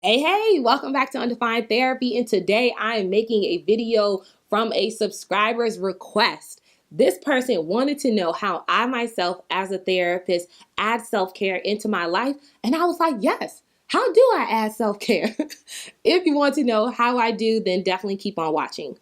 Hey, welcome back to Undefined Therapy. And today I am making a video from a subscriber's request. This person wanted to know how I myself, as a therapist, add self care into my life. And I was like, yes. How do I add self care? If you want to know how I do, then definitely keep on watching.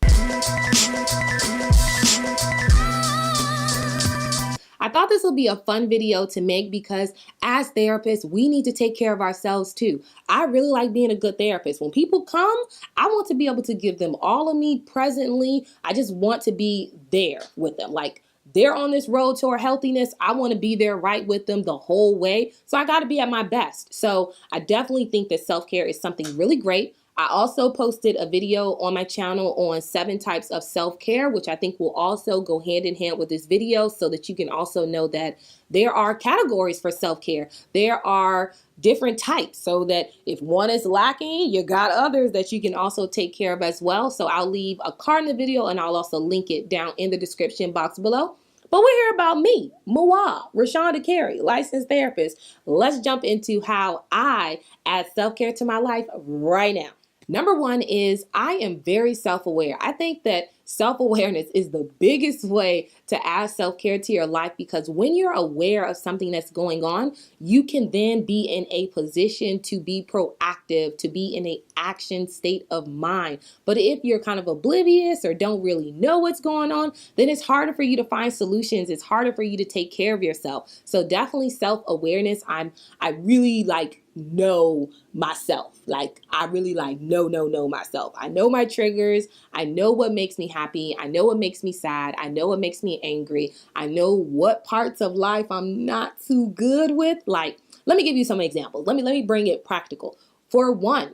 I thought this would be a fun video to make because as therapists, we need to take care of ourselves too. I really like being a good therapist. When people come, I want to be able to give them all of me presently. I just want to be there with them. Like, they're on this road toward healthiness. I want to be there right with them the whole way. So I got to be at my best. So I definitely think that self-care is something really great. I also posted a video on my channel on 7 types of self-care, which I think will also go hand in hand with this video so that you can also know that there are categories for self-care. There are different types so that if one is lacking, you got others that you can also take care of as well. So I'll leave a card in the video and I'll also link it down in the description box below. But we're here about me, Mawab, Rashonda Carey, licensed therapist. Let's jump into how I add self-care to my life right now. Number one is I am very self-aware. I think that self-awareness is the biggest way to add self-care to your life because when you're aware of something that's going on, you can then be in a position to be proactive, to be in an action state of mind. But if you're kind of oblivious or don't really know what's going on, then it's harder for you to find solutions. It's harder for you to take care of yourself. So definitely self-awareness. I really know myself. I really know myself. I know my triggers. I know what makes me happy. I know what makes me sad. I know what makes me angry. I know what parts of life I'm not too good with. Let me give you some examples. Let me bring it practical. For one,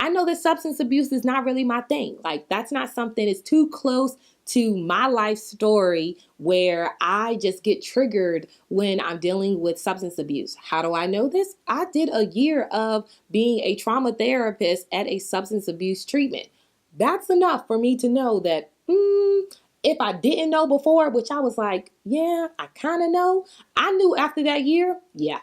I know that substance abuse is not really my thing. That's not something that's too close to my life story where I just get triggered when I'm dealing with substance abuse. How do I know this? I did a year of being a trauma therapist at a substance abuse treatment. That's enough for me to know that if I didn't know before, which I was like, yeah, I kind of know. I knew after that year, yeah,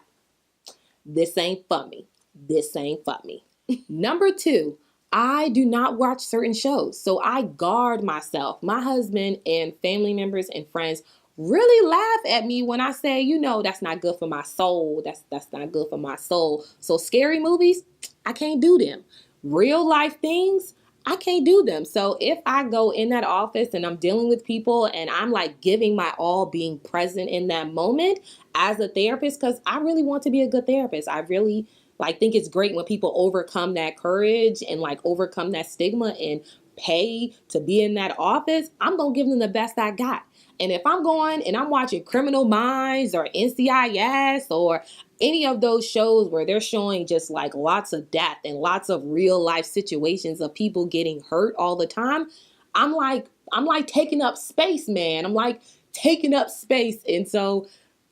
this ain't for me. This ain't for me. Number two, I do not watch certain shows, so I guard myself. My husband and family members and friends really laugh at me when I say, that's not good for my soul. That's not good for my soul. So scary movies, I can't do them. Real life things, I can't do them. So if I go in that office and I'm dealing with people and I'm giving my all, being present in that moment as a therapist, because I really want to be a good therapist. I really think it's great when people overcome that courage and overcome that stigma and pay to be in that office. I'm going to give them the best I got. And if I'm going and I'm watching Criminal Minds or NCIS or any of those shows where they're showing just lots of death and lots of real life situations of people getting hurt all the time, I'm taking up space, man. I'm taking up space. And so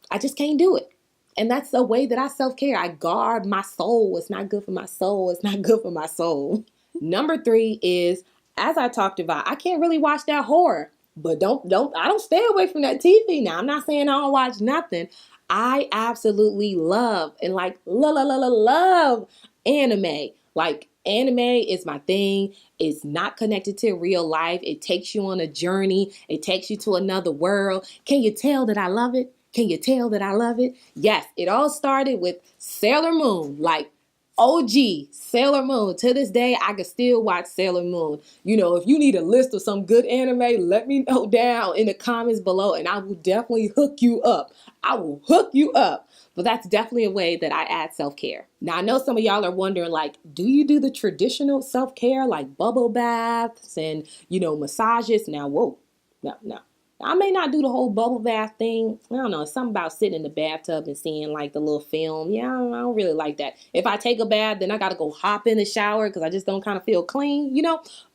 I just can't do it. And that's the way that I self-care. I guard my soul. It's not good for my soul. It's not good for my soul. Number three is, as I talked about, I can't really watch that horror. But I don't stay away from that TV now. I'm not saying I don't watch nothing. I absolutely love and love anime. Anime is my thing. It's not connected to real life. It takes you on a journey. It takes you to another world. Can you tell that I love it? Can you tell that I love it? Yes, it all started with Sailor Moon, OG Sailor Moon. To this day, I can still watch Sailor Moon. If you need a list of some good anime, let me know down in the comments below and I will definitely hook you up. I will hook you up. But that's definitely a way that I add self-care. Now, I know some of y'all are wondering, do you do the traditional self-care like bubble baths and, massages? Now, whoa, no. I may not do the whole bubble bath thing. I don't know. It's something about sitting in the bathtub and seeing the little film. Yeah, I don't really like that. If I take a bath, then I got to go hop in the shower because I just don't kind of feel clean,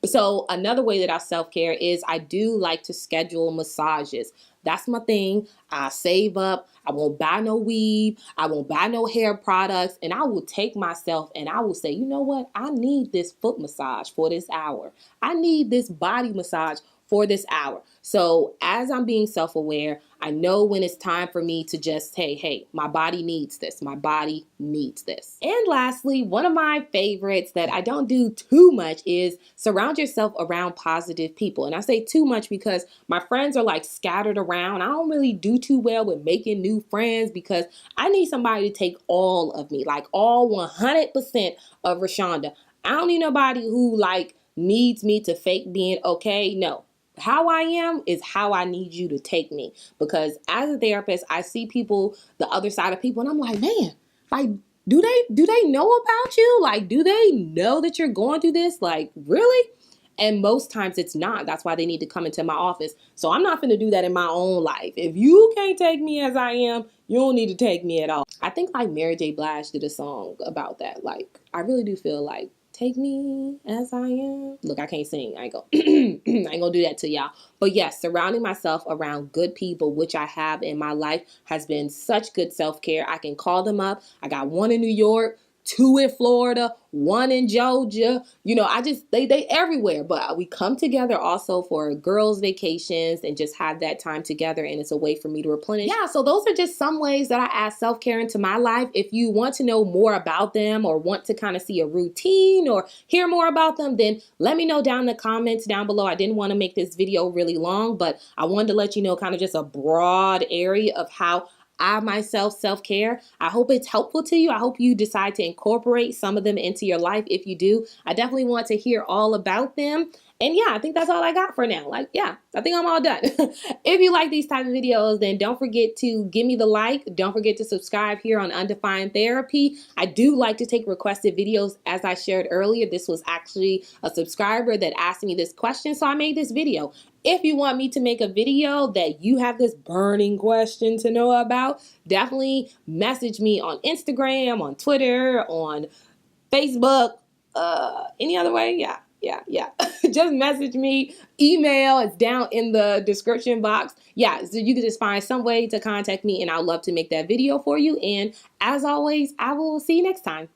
So another way that I self-care is I do like to schedule massages. That's my thing. I save up. I won't buy no weave. I won't buy no hair products. And I will take myself and I will say, you know what? I need this foot massage for this hour. I need this body massage for this hour. So as I'm being self-aware, I know when it's time for me to just, hey, my body needs this. My body needs this. And lastly, one of my favorites that I don't do too much is surround yourself around positive people. And I say too much because my friends are like scattered around. I don't really do too well with making new friends because I need somebody to take all of me, like all 100% of Rashonda. I don't need nobody who like needs me to fake being okay. No. How I am is how I need you to take me. Because as a therapist, I see people, the other side of people, and I'm like, man, like, do they know about you? Like, do they know that you're going through this? Like, really? And most times it's not. That's why they need to come into my office. So I'm not going to do that in my own life. If you can't take me as I am, you don't need to take me at all. I think like Mary J. Blige did a song about that. Like, I really do feel like, take me as I am. Look, I can't sing. I ain't gonna do that to y'all. But yes, surrounding myself around good people, which I have in my life, has been such good self-care. I can call them up. I got one in New York, 2 in Florida, 1 in Georgia. You know, they everywhere. But we come together also for girls' vacations and just have that time together. And it's a way for me to replenish. Yeah, so those are just some ways that I add self-care into my life. If you want to know more about them or want to kind of see a routine or hear more about them, then let me know down in the comments down below. I didn't want to make this video really long, but I wanted to let you know kind of just a broad area of how I myself self-care. I hope it's helpful to you. I hope you decide to incorporate some of them into your life. If you do, I definitely want to hear all about them. And yeah, I think that's all I got for now. Like, yeah, I think I'm all done. If you like these type of videos, then don't forget to give me the like. Don't forget to subscribe here on Undefined Therapy. I do like to take requested videos. As I shared earlier, this was actually a subscriber that asked me this question, so I made this video. If you want me to make a video that you have this burning question to know about, definitely message me on Instagram, on Twitter, on Facebook, any other way? Yeah. Just message me, email, it's down in the description box. Yeah, so you can just find some way to contact me and I'd love to make that video for you. And as always, I will see you next time.